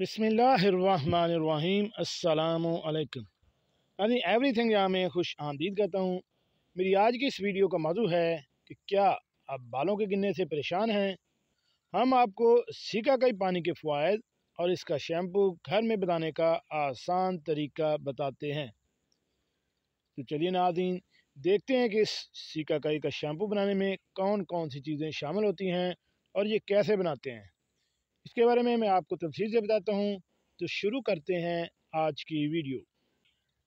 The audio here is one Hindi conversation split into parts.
बिस्मिल्लाहिर्रहमानिर्रहीम अस्सलामु अलैकुम। यानी एवरीथिंग यहाँ मैं खुश आमदीद कहता हूँ। मेरी आज की इस वीडियो का मौजू है कि क्या आप बालों के गिरने से परेशान हैं। हम आपको सिकाकाई पानी के फ़वाइद और इसका शैम्पू घर में बनाने का आसान तरीका बताते हैं। तो चलिए नाज़रीन, देखते हैं कि इस सिकाकाई का शैम्पू बनाने में कौन कौन सी चीज़ें शामिल होती हैं और ये कैसे बनाते हैं। इसके बारे में मैं आपको तफसील से बताता हूँ। तो शुरू करते हैं आज की वीडियो।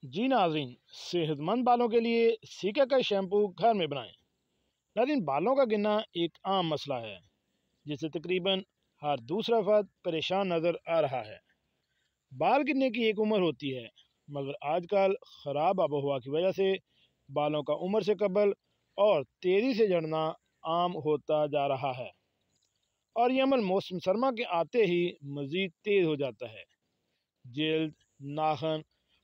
जी नाज़रीन, सेहतमंद बालों के लिए सिकाकाई शैम्पू घर में बनाएं। नाज़रीन, बालों का गिरना एक आम मसला है जिससे तकरीबन हर दूसरा फर्द परेशान नज़र आ रहा है। बाल गिरने की एक उम्र होती है, मगर आजकल ख़राब आबोहवा की वजह से बालों का उम्र से कबल और तेज़ी से झड़ना आम होता जा रहा है और ये अमल मौसम सरमा के आते ही मज़ीद तेज़ हो जाता है। जल्द, नाखन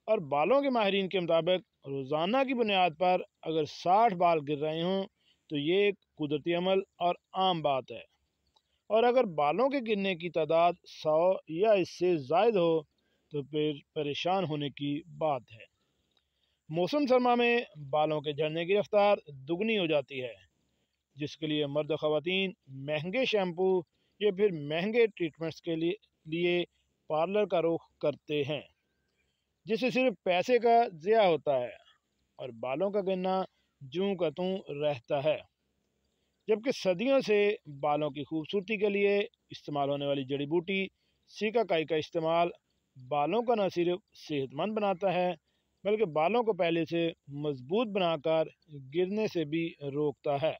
और बालों के माहिरीन के मुताबिक रोज़ाना की बुनियाद पर अगर 60 बाल गिर रहे हों तो ये एक कुदरती अमल और आम बात है, और अगर बालों के गिरने की तादाद 100 या इससे ज़ायद हो तो फिर परेशान होने की बात है। मौसम सरमा में बालों के झड़ने की रफ्तार दुगनी हो जाती है, जिसके लिए मर्द ख़वातीन महंगे शैम्पू या फिर महंगे ट्रीटमेंट्स के लिए पार्लर का रुख करते हैं, जिससे सिर्फ पैसे का ज़िया होता है और बालों का गिरना जूं का तूं रहता है। जबकि सदियों से बालों की खूबसूरती के लिए इस्तेमाल होने वाली जड़ी बूटी सिकाकाई का इस्तेमाल बालों को न सिर्फ सेहतमंद बनाता है बल्कि बालों को पहले से मजबूत बनाकर गिरने से भी रोकता है।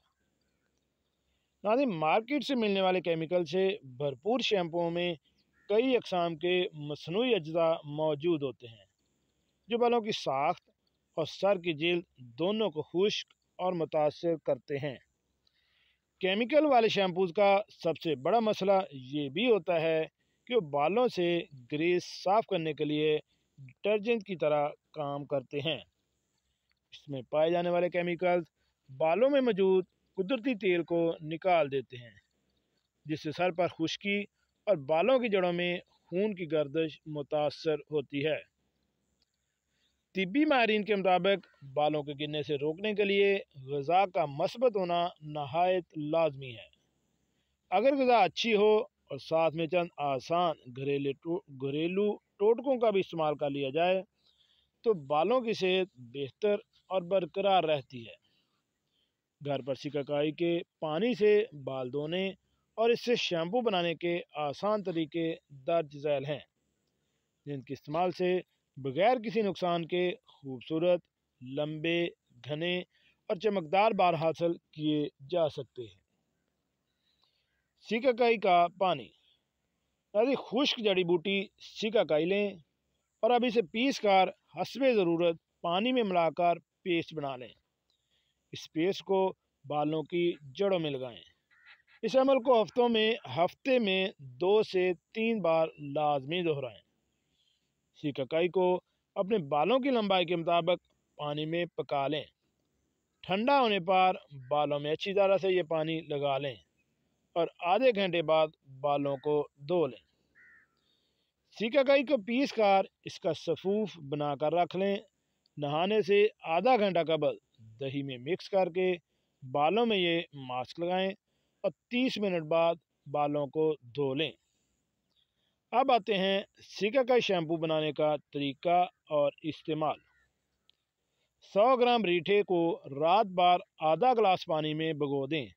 नाज़रीन, मार्केट से मिलने वाले केमिकल से भरपूर शैम्पुओं में कई अक़साम के मसनूई अज्जा मौजूद होते हैं जो बालों की साख्त और सर की जिल्द दोनों को खुश्क और मुतासर करते हैं। केमिकल वाले शैम्पूज़ का सबसे बड़ा मसला ये भी होता है कि वो बालों से ग्रीस साफ़ करने के लिए डिटर्जेंट की तरह काम करते हैं। इसमें पाए जाने वाले केमिकल्स बालों में मौजूद कुदरती तेल को निकाल देते हैं, जिससे सर पर खुश्की और बालों की जड़ों में खून की गर्दिश मुतासर होती है। तिब्बी माहिरीन के मुताबिक बालों के गिरने से रोकने के लिए ग़िज़ा का मस्बत होना नहायत लाजमी है। अगर ग़िज़ा अच्छी हो और साथ में चंद आसान घरेलू टोटकों का भी इस्तेमाल कर लिया जाए तो बालों की सेहत बेहतर और बरकरार रहती है। घर पर सिकाकाई के पानी से बाल धोने और इससे शैम्पू बनाने के आसान तरीके दर्ज झैल हैं, जिनके इस्तेमाल से बगैर किसी नुकसान के खूबसूरत, लंबे, घने और चमकदार बाल हासिल किए जा सकते हैं। सिकाकाई का पानी। यदि खुश्क जड़ी बूटी सिकाकाई लें और अब इसे पीस कर हस्बे ज़रूरत पानी में मिलाकर पेस्ट बना लें। इस पेस्ट को बालों की जड़ों में लगाएं। इस अमल को हफ्ते में 2 से 3 बार लाजमी दोहराएं। सिकाकाई को अपने बालों की लंबाई के मुताबिक पानी में पका लें। ठंडा होने पर बालों में अच्छी तरह से ये पानी लगा लें और आधे घंटे बाद बालों को धो लें। सिकाकाई को पीस कर इसका सफ़ूफ बनाकर रख लें। नहाने से आधा घंटा कबल दही में मिक्स करके बालों में ये मास्क लगाएं और 30 मिनट बाद बालों को धो लें। अब आते हैं सिकाकाई शैम्पू बनाने का तरीका और इस्तेमाल। 100 ग्राम रीठे को रात भर आधा गिलास पानी में भिगो दें।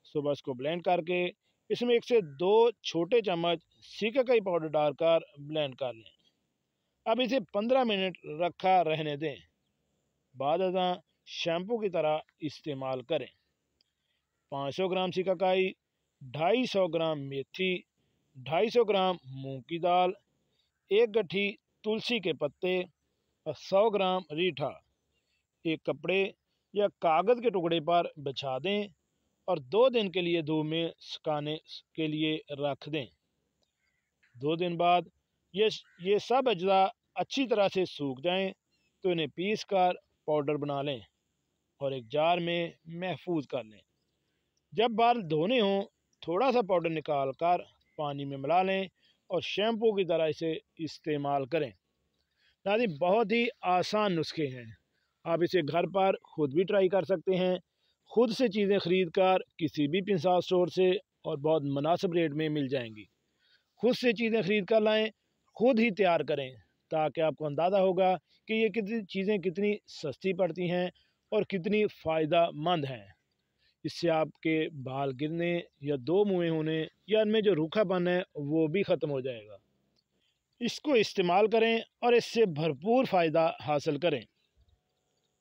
सुबह इसको ब्लेंड करके इसमें 1 से 2 छोटे चम्मच सिकाकाई पाउडर डालकर ब्लेंड कर लें। अब इसे 15 मिनट रखा रहने दें। बाद अज़ां शैम्पू की तरह इस्तेमाल करें। 500 ग्राम सिकाकाई, 250 ग्राम मेथी, 250 ग्राम मूंग की दाल, 1 गट्ठी तुलसी के पत्ते और 100 ग्राम रीठा एक कपड़े या कागज़ के टुकड़े पर बिछा दें और 2 दिन के लिए धूप में सुखाने के लिए रख दें। 2 दिन बाद ये सब अज्जा अच्छी तरह से सूख जाएं तो इन्हें पीस कर पाउडर बना लें और एक जार में महफूज कर लें। जब बाल धोने हों थोड़ा सा पाउडर निकाल कर पानी में मिला लें और शैम्पू की तरह इसे इस्तेमाल करें। नाज़रीन, बहुत ही आसान नुस्खे हैं, आप इसे घर पर ख़ुद भी ट्राई कर सकते हैं। ख़ुद से चीज़ें ख़रीद कर किसी भी पिंसा स्टोर से और बहुत मुनासिब रेट में मिल जाएंगी। खुद से चीज़ें ख़रीद कर लाएँ, खुद ही तैयार करें, ताकि आपको अंदाज़ा होगा कि ये कितनी सस्ती पड़ती हैं और कितनी फ़ायदेमंद हैं। इससे आपके बाल गिरने या दो मुँहे होने या इनमें जो रूखापन है वो भी ख़त्म हो जाएगा। इसको इस्तेमाल करें और इससे भरपूर फ़ायदा हासिल करें।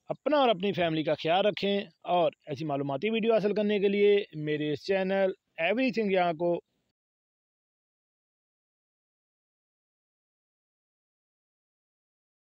अपना और अपनी फैमिली का ख्याल रखें और ऐसी मालूमाती वीडियो हासिल करने के लिए मेरे इस चैनल एवरीथिंग यहाँ को